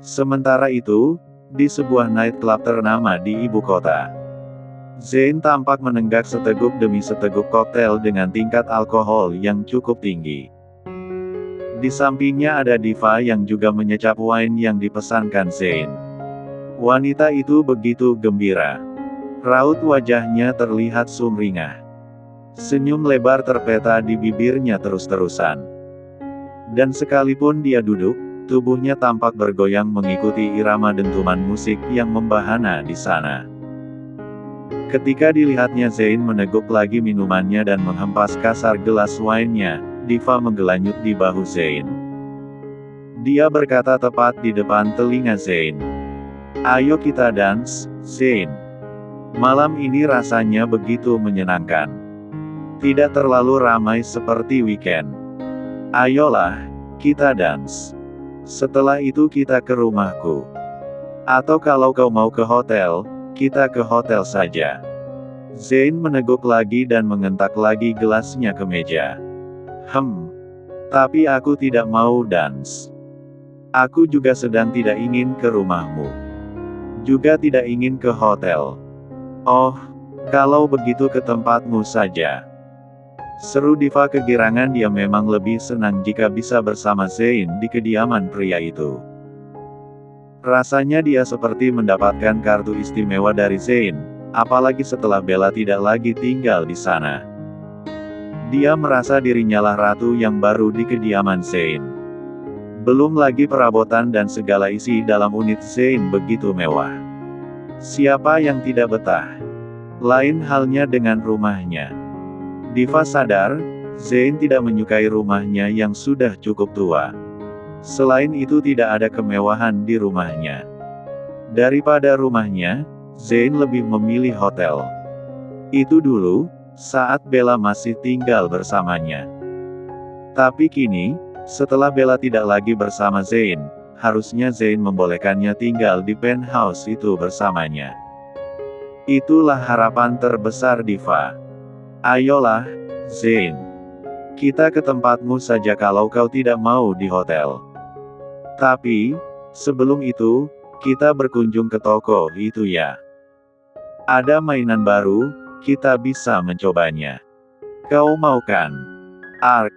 Sementara itu, di sebuah nightclub ternama di ibu kota, Zayn tampak menenggak seteguk demi seteguk koktail dengan tingkat alkohol yang cukup tinggi. Di sampingnya ada Diva yang juga menyecap wine yang dipesankan Zayn. Wanita itu begitu gembira. Raut wajahnya terlihat sumringah. Senyum lebar terpeta di bibirnya terus-terusan. Dan sekalipun dia duduk, tubuhnya tampak bergoyang mengikuti irama dentuman musik yang membahana di sana. Ketika dilihatnya Zayn meneguk lagi minumannya dan menghempas kasar gelas wine-nya, Diva menggelanyut di bahu Zayn. Dia berkata tepat di depan telinga Zayn. "Ayo kita dance, Zayn. Malam ini rasanya begitu menyenangkan. Tidak terlalu ramai seperti weekend. Ayolah, kita dance. Setelah itu kita ke rumahku. Atau kalau kau mau ke hotel, kita ke hotel saja." Zayn meneguk lagi dan mengentak lagi gelasnya ke meja. Tapi aku tidak mau dance. Aku juga sedang tidak ingin ke rumahmu. Juga tidak ingin ke hotel. Oh, kalau begitu ke tempatmu saja. Seru Diva kegirangan. Dia memang lebih senang jika bisa bersama Zayn di kediaman pria itu. Rasanya dia seperti mendapatkan kartu istimewa dari Zayn, apalagi setelah Bella tidak lagi tinggal di sana. Dia merasa dirinya lah ratu yang baru di kediaman Zayn. Belum lagi perabotan dan segala isi dalam unit Zayn begitu mewah. Siapa yang tidak betah? Lain halnya dengan rumahnya. Diva sadar, Zayn tidak menyukai rumahnya yang sudah cukup tua. Selain itu tidak ada kemewahan di rumahnya. Daripada rumahnya, Zayn lebih memilih hotel. Itu dulu, saat Bella masih tinggal bersamanya. Tapi kini, setelah Bella tidak lagi bersama Zayn, harusnya Zayn membolehkannya tinggal di penthouse itu bersamanya. Itulah harapan terbesar Diva. Ayolah, Zayn. Kita ke tempatmu saja kalau kau tidak mau di hotel. Tapi, sebelum itu, kita berkunjung ke toko itu ya. Ada mainan baru, kita bisa mencobanya. Kau mau kan? Ark.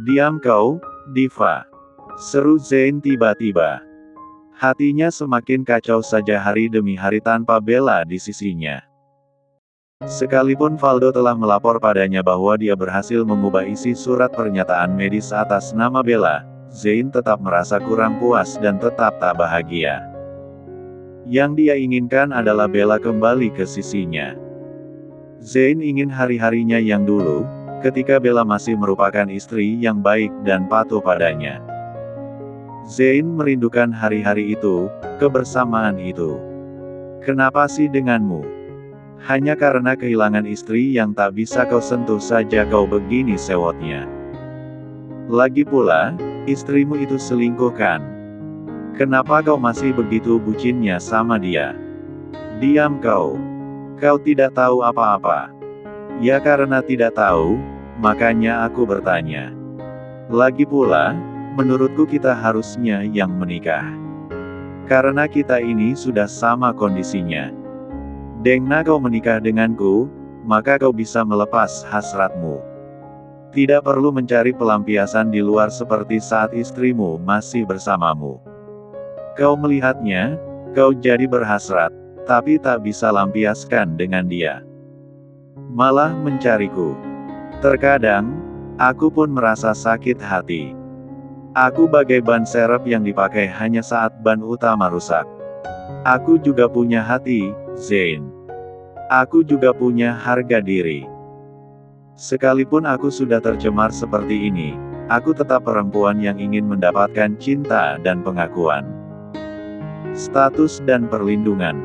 Diam kau, Diva. Seru Zayn tiba-tiba. Hatinya semakin kacau saja hari demi hari tanpa Bella di sisinya. Sekalipun Valdo telah melapor padanya bahwa dia berhasil mengubah isi surat pernyataan medis atas nama Bella, Zayn tetap merasa kurang puas dan tetap tak bahagia. Yang dia inginkan adalah Bella kembali ke sisinya. Zayn ingin hari-harinya yang dulu, ketika Bella masih merupakan istri yang baik dan patuh padanya. Zayn merindukan hari-hari itu, kebersamaan itu. Kenapa sih denganmu? Hanya karena kehilangan istri yang tak bisa kau sentuh saja kau begini sewotnya. Lagi pula, istrimu itu selingkuh kan? Kenapa kau masih begitu bucinnya sama dia? Diam kau. Kau tidak tahu apa-apa. Ya karena tidak tahu, makanya aku bertanya. Lagi pula, menurutku kita harusnya yang menikah. Karena kita ini sudah sama kondisinya. Dengna kau menikah denganku, maka kau bisa melepas hasratmu. Tidak perlu mencari pelampiasan di luar seperti saat istrimu masih bersamamu. Kau melihatnya, kau jadi berhasrat, tapi tak bisa lampiaskan dengan dia. Malah mencariku. Terkadang, aku pun merasa sakit hati. Aku bagai ban serep yang dipakai hanya saat ban utama rusak. Aku juga punya hati, Zayn. Aku juga punya harga diri. Sekalipun aku sudah tercemar seperti ini, aku tetap perempuan yang ingin mendapatkan cinta dan pengakuan. Status dan perlindungan.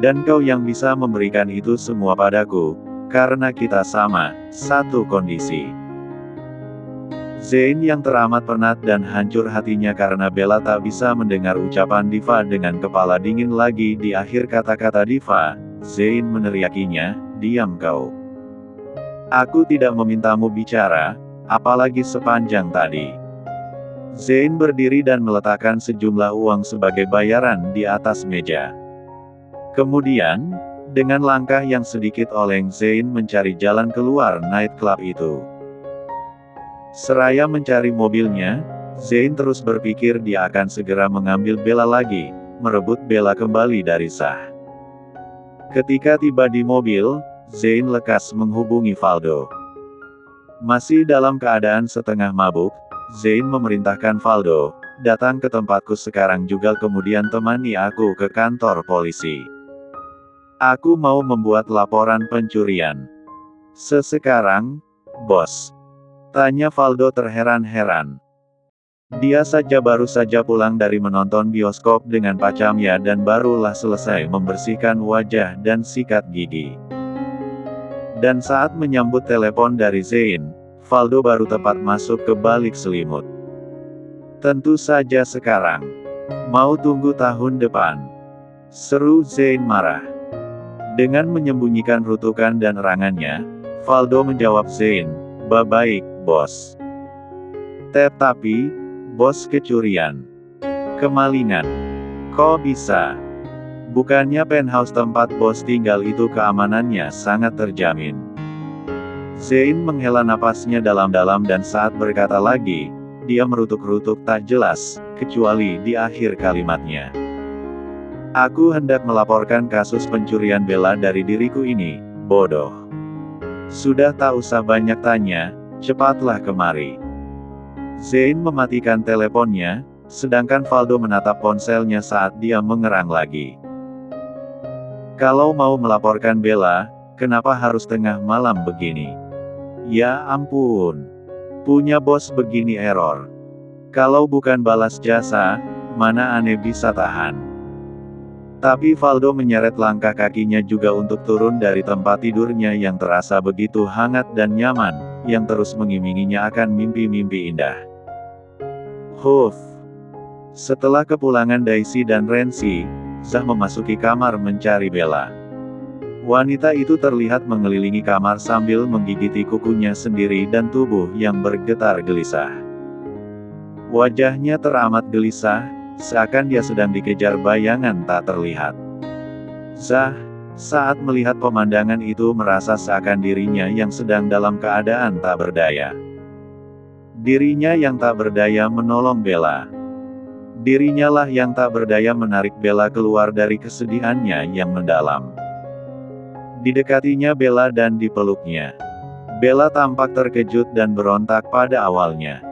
Dan kau yang bisa memberikan itu semua padaku, karena kita sama, satu kondisi. Zayn yang teramat penat dan hancur hatinya karena Bella tak bisa mendengar ucapan Diva dengan kepala dingin lagi di akhir kata-kata Diva, Zayn meneriakinya, diam kau. Aku tidak memintamu bicara, apalagi sepanjang tadi. Zain berdiri dan meletakkan sejumlah uang sebagai bayaran di atas meja. Kemudian, dengan langkah yang sedikit oleng Zain mencari jalan keluar nightclub itu. Seraya mencari mobilnya, Zain terus berpikir dia akan segera mengambil Bella lagi, merebut Bella kembali dari Zah. Ketika tiba di mobil, Zain lekas menghubungi Faldo. Masih dalam keadaan setengah mabuk, Zain memerintahkan Faldo, datang ke tempatku sekarang juga kemudian temani aku ke kantor polisi. Aku mau membuat laporan pencurian. Sesekarang, bos? Tanya Faldo terheran-heran. Dia baru saja pulang dari menonton bioskop dengan pacarnya dan barulah selesai membersihkan wajah dan sikat gigi. Dan saat menyambut telepon dari Zain, Faldo baru tepat masuk ke balik selimut. Tentu saja sekarang. Mau tunggu tahun depan? Seru Zain marah. Dengan menyembunyikan rutukan dan erangannya, Faldo menjawab Zain, "Baik, bos." Tapi, bos kecurian. Kemalingan. Kok bisa? Bukannya penthouse tempat bos tinggal itu keamanannya sangat terjamin. Zain menghela napasnya dalam-dalam dan saat berkata lagi, dia merutuk-rutuk tak jelas, kecuali di akhir kalimatnya. Aku hendak melaporkan kasus pencurian Bella dari diriku ini, bodoh. Sudah tak usah banyak tanya, cepatlah kemari. Zain mematikan teleponnya, sedangkan Faldo menatap ponselnya saat dia mengerang lagi. Kalau mau melaporkan Bella, kenapa harus tengah malam begini? Ya ampun. Punya bos begini error. Kalau bukan balas jasa, mana aneh bisa tahan. Tapi Faldo menyeret langkah kakinya juga untuk turun dari tempat tidurnya yang terasa begitu hangat dan nyaman, yang terus mengiming-iminginya akan mimpi-mimpi indah. Huff. Setelah kepulangan Daisy dan Renzi, Zah memasuki kamar mencari Bella. Wanita itu terlihat mengelilingi kamar sambil menggigiti kukunya sendiri dan tubuh yang bergetar gelisah. Wajahnya teramat gelisah, seakan dia sedang dikejar bayangan tak terlihat. Zah, saat melihat pemandangan itu merasa seakan dirinya yang sedang dalam keadaan tak berdaya. Dirinya yang tak berdaya menolong Bella. Dirinya lah yang tak berdaya menarik Bella keluar dari kesedihannya yang mendalam. Didekatinya Bella dan dipeluknya. Bella tampak terkejut dan berontak pada awalnya.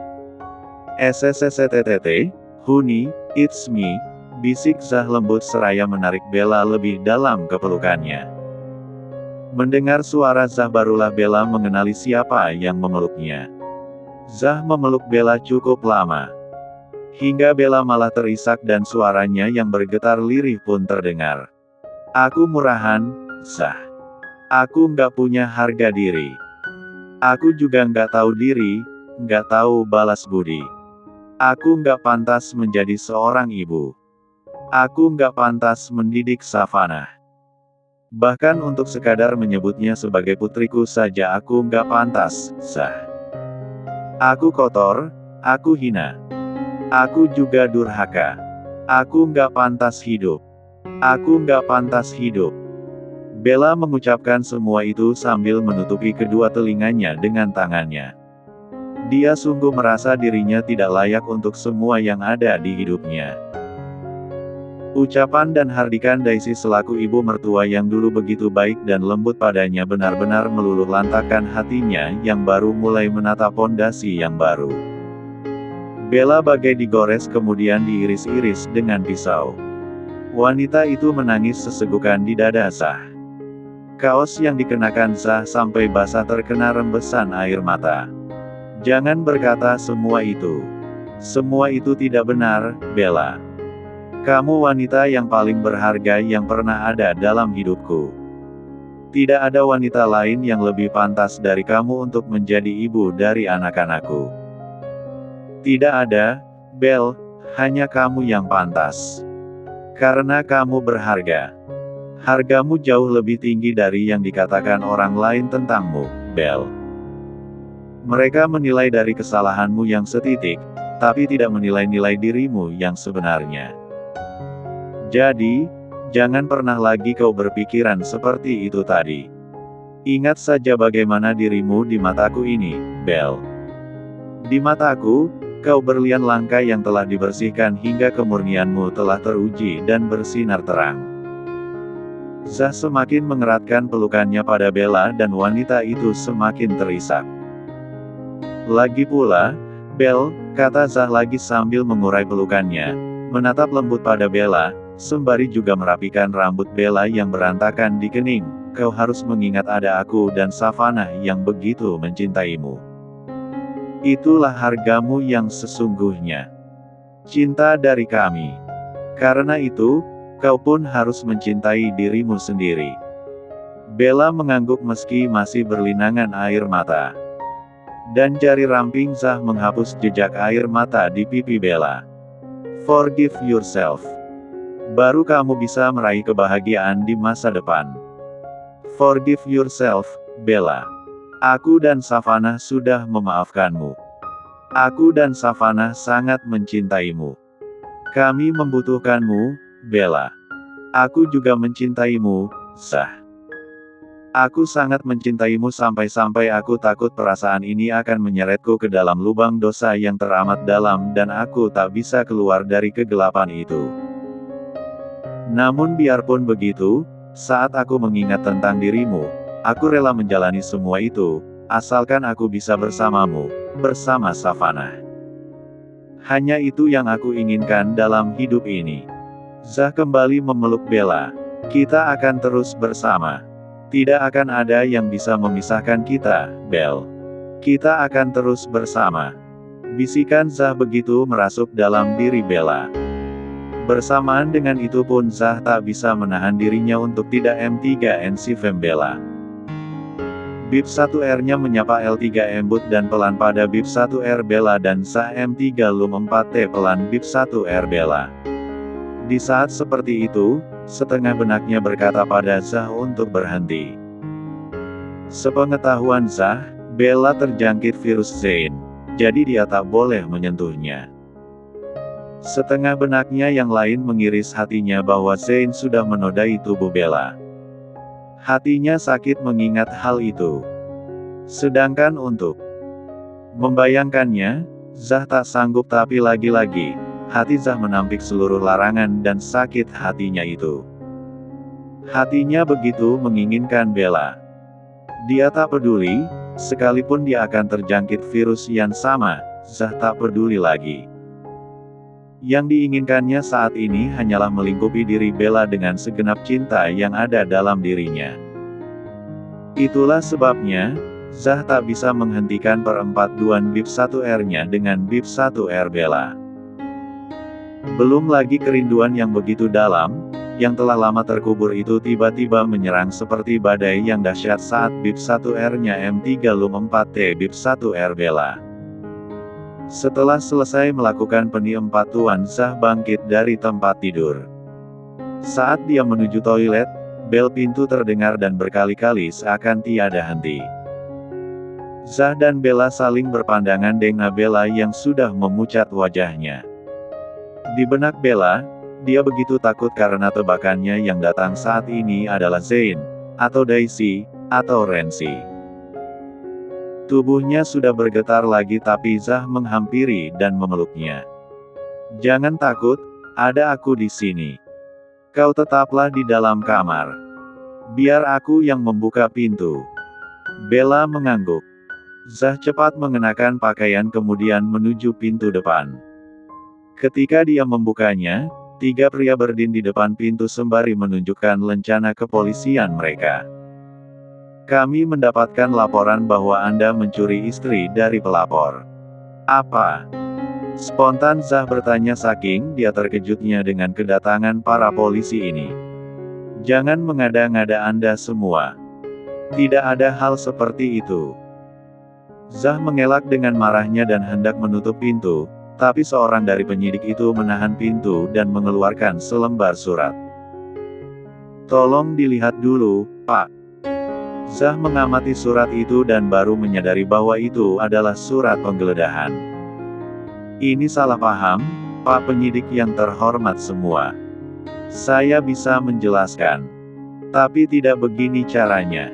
"SSSTTT, honey, it's me," bisik Zah lembut seraya menarik Bella lebih dalam ke pelukannya. Mendengar suara Zah barulah Bella mengenali siapa yang memeluknya. Zah memeluk Bella cukup lama. Hingga Bella malah terisak dan suaranya yang bergetar lirih pun terdengar. "Aku murahan, Zah. Aku nggak punya harga diri. Aku juga nggak tahu diri, nggak tahu balas budi. Aku nggak pantas menjadi seorang ibu. Aku nggak pantas mendidik Savannah. Bahkan untuk sekadar menyebutnya sebagai putriku saja aku nggak pantas, Zah. Aku kotor, aku hina. Aku juga durhaka. Aku nggak pantas hidup. Aku nggak pantas hidup." Bella mengucapkan semua itu sambil menutupi kedua telinganya dengan tangannya. Dia sungguh merasa dirinya tidak layak untuk semua yang ada di hidupnya. Ucapan dan hardikan Daisy selaku ibu mertua yang dulu begitu baik dan lembut padanya benar-benar meluluh lantakkan hatinya yang baru mulai menata pondasi yang baru. Bella bagai digores kemudian diiris-iris dengan pisau. Wanita itu menangis sesegukan di dada Zah. Kaos yang dikenakan Zah sampai basah terkena rembesan air mata. "Jangan berkata semua itu. Semua itu tidak benar, Bella. Kamu wanita yang paling berharga yang pernah ada dalam hidupku. Tidak ada wanita lain yang lebih pantas dari kamu untuk menjadi ibu dari anak-anakku. Tidak ada, Bel, hanya kamu yang pantas. Karena kamu berharga. Hargamu jauh lebih tinggi dari yang dikatakan orang lain tentangmu, Bel. Mereka menilai dari kesalahanmu yang setitik, tapi tidak menilai-nilai dirimu yang sebenarnya. Jadi, jangan pernah lagi kau berpikiran seperti itu tadi. Ingat saja bagaimana dirimu di mataku ini, Belle. Di mataku, kau berlian langka yang telah dibersihkan hingga kemurnianmu telah teruji dan bersinar terang. Zah semakin mengeratkan pelukannya pada Bella dan wanita itu semakin terisak. Lagi pula, Belle, kata Zah lagi sambil mengurai pelukannya, menatap lembut pada Bella, sembari juga merapikan rambut Bella yang berantakan di kening. Kau harus mengingat ada aku dan Savannah yang begitu mencintaimu. Itulah hargamu yang sesungguhnya. Cinta dari kami. Karena itu, kau pun harus mencintai dirimu sendiri. Bella mengangguk meski masih berlinangan air mata. Dan jari ramping Zah menghapus jejak air mata di pipi Bella. Forgive yourself. Baru kamu bisa meraih kebahagiaan di masa depan. Forgive yourself, Bella. Aku dan Savannah sudah memaafkanmu. Aku dan Savannah sangat mencintaimu. Kami membutuhkanmu, Bella. Aku juga mencintaimu, Zah. Aku sangat mencintaimu sampai-sampai aku takut perasaan ini akan menyeretku ke dalam lubang dosa yang teramat dalam dan aku tak bisa keluar dari kegelapan itu. Namun biarpun begitu, saat aku mengingat tentang dirimu, aku rela menjalani semua itu, asalkan aku bisa bersamamu, bersama Savannah. Hanya itu yang aku inginkan dalam hidup ini. Zah kembali memeluk Bella. Kita akan terus bersama. Tidak akan ada yang bisa memisahkan kita, Belle. Kita akan terus bersama. Bisikan Zah begitu merasuk dalam diri Bella. Bersamaan dengan itu pun Zah tak bisa menahan dirinya untuk tidak M3NC Bella. Bip 1R-nya menyapa L3 embut dan pelan pada Bip 1R Bella dan Zah M3 Lum 4T pelan Bip 1R Bella. Di saat seperti itu, setengah benaknya berkata pada Zah untuk berhenti. Sepengetahuan Zah, Bella terjangkit virus Zane, jadi dia tak boleh menyentuhnya. Setengah benaknya yang lain mengiris hatinya bahwa Zane sudah menodai tubuh Bella. Hatinya sakit mengingat hal itu. Sedangkan untuk membayangkannya, Zah tak sanggup tapi lagi-lagi, hati Zah menampik seluruh larangan dan sakit hatinya itu. Hatinya begitu menginginkan Bella. Dia tak peduli, sekalipun dia akan terjangkit virus yang sama, Zah tak peduli lagi. Yang diinginkannya saat ini hanyalah melingkupi diri Bella dengan segenap cinta yang ada dalam dirinya. Itulah sebabnya, Zah tak bisa menghentikan perempat-duan Bip 1R-nya dengan Bip 1R Bella. Belum lagi kerinduan yang begitu dalam, yang telah lama terkubur itu tiba-tiba menyerang seperti badai yang dahsyat saat Bip 1R-nya M3 Lum 4T Bip 1R Bella. Setelah selesai melakukan penempatuan Zah bangkit dari tempat tidur. Saat dia menuju toilet, bel pintu terdengar dan berkali-kali seakan tiada henti. Zah dan Bella saling berpandangan dengan Bella yang sudah memucat wajahnya. Di benak Bella, dia begitu takut karena tebakannya yang datang saat ini adalah Zane, atau Daisy, atau Renzi. Tubuhnya sudah bergetar lagi tapi Zah menghampiri dan memeluknya. Jangan takut, ada aku di sini. Kau tetaplah di dalam kamar. Biar aku yang membuka pintu. Bella mengangguk. Zah cepat mengenakan pakaian kemudian menuju pintu depan. Ketika dia membukanya, 3 pria berdiri di depan pintu sembari menunjukkan lencana kepolisian mereka. Kami mendapatkan laporan bahwa Anda mencuri istri dari pelapor. Apa? Spontan Zah bertanya saking dia terkejutnya dengan kedatangan para polisi ini. Jangan mengada-ngada Anda semua. Tidak ada hal seperti itu. Zah mengelak dengan marahnya dan hendak menutup pintu, tapi seorang dari penyidik itu menahan pintu dan mengeluarkan selembar surat. Tolong dilihat dulu, Pak. Zah mengamati surat itu dan baru menyadari bahwa itu adalah surat penggeledahan. Ini salah paham, Pak Penyidik yang terhormat semua. Saya bisa menjelaskan. Tapi tidak begini caranya.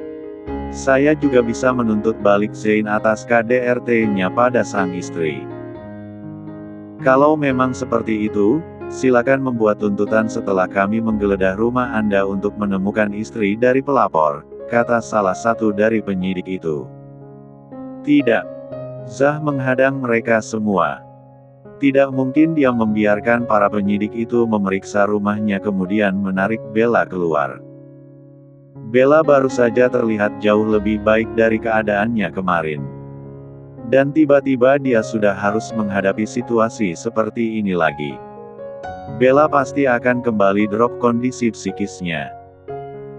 Saya juga bisa menuntut balik Zain atas KDRT-nya pada sang istri. Kalau memang seperti itu, silakan membuat tuntutan setelah kami menggeledah rumah Anda untuk menemukan istri dari pelapor, kata salah satu dari penyidik itu. Tidak. Zah menghadang mereka semua. Tidak mungkin dia membiarkan para penyidik itu memeriksa rumahnya kemudian menarik Bella keluar. Bella baru saja terlihat jauh lebih baik dari keadaannya kemarin. Dan tiba-tiba dia sudah harus menghadapi situasi seperti ini lagi. Bella pasti akan kembali drop kondisi psikisnya.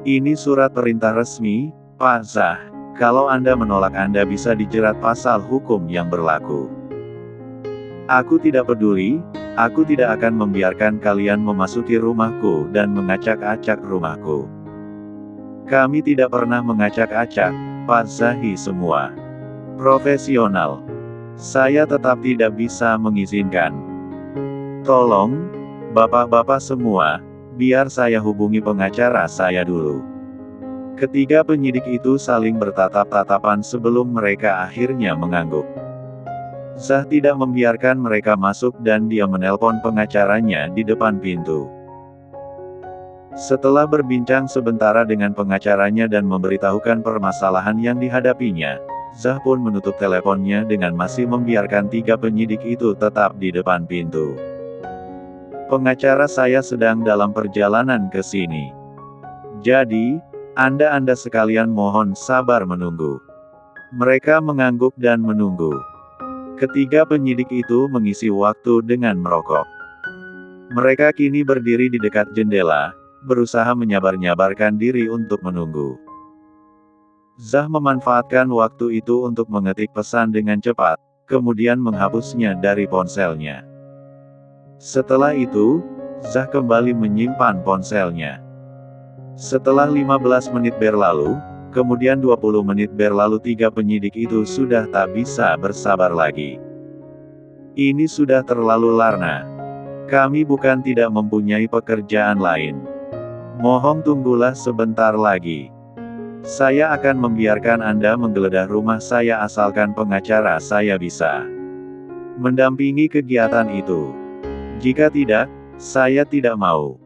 Ini surat perintah resmi, Pak Zah. Kalau Anda menolak Anda bisa dijerat pasal hukum yang berlaku. Aku tidak peduli, aku tidak akan membiarkan kalian memasuki rumahku dan mengacak-acak rumahku. Kami tidak pernah mengacak-acak, Pak Zahi semua. Profesional. Saya tetap tidak bisa mengizinkan. Tolong, bapak-bapak semua, biar saya hubungi pengacara saya dulu. Ketiga penyidik itu saling bertatap-tatapan sebelum mereka akhirnya mengangguk. Zah tidak membiarkan mereka masuk dan dia menelpon pengacaranya di depan pintu. Setelah berbincang sebentar dengan pengacaranya dan memberitahukan permasalahan yang dihadapinya, Zah pun menutup teleponnya dengan masih membiarkan tiga penyidik itu tetap di depan pintu. Pengacara saya sedang dalam perjalanan ke sini. Jadi, Anda sekalian mohon sabar menunggu. Mereka mengangguk dan menunggu. Ketiga penyidik itu mengisi waktu dengan merokok. Mereka kini berdiri di dekat jendela, berusaha menyabar-nyabarkan diri untuk menunggu. Zah memanfaatkan waktu itu untuk mengetik pesan dengan cepat, kemudian menghapusnya dari ponselnya. Setelah itu, Zah kembali menyimpan ponselnya. Setelah 15 menit berlalu, kemudian 20 menit berlalu tiga penyidik itu sudah tak bisa bersabar lagi. Ini sudah terlalu lama. Kami bukan tidak mempunyai pekerjaan lain. Mohon tunggulah sebentar lagi. Saya akan membiarkan Anda menggeledah rumah saya asalkan pengacara saya bisa mendampingi kegiatan itu. Jika tidak, saya tidak mau.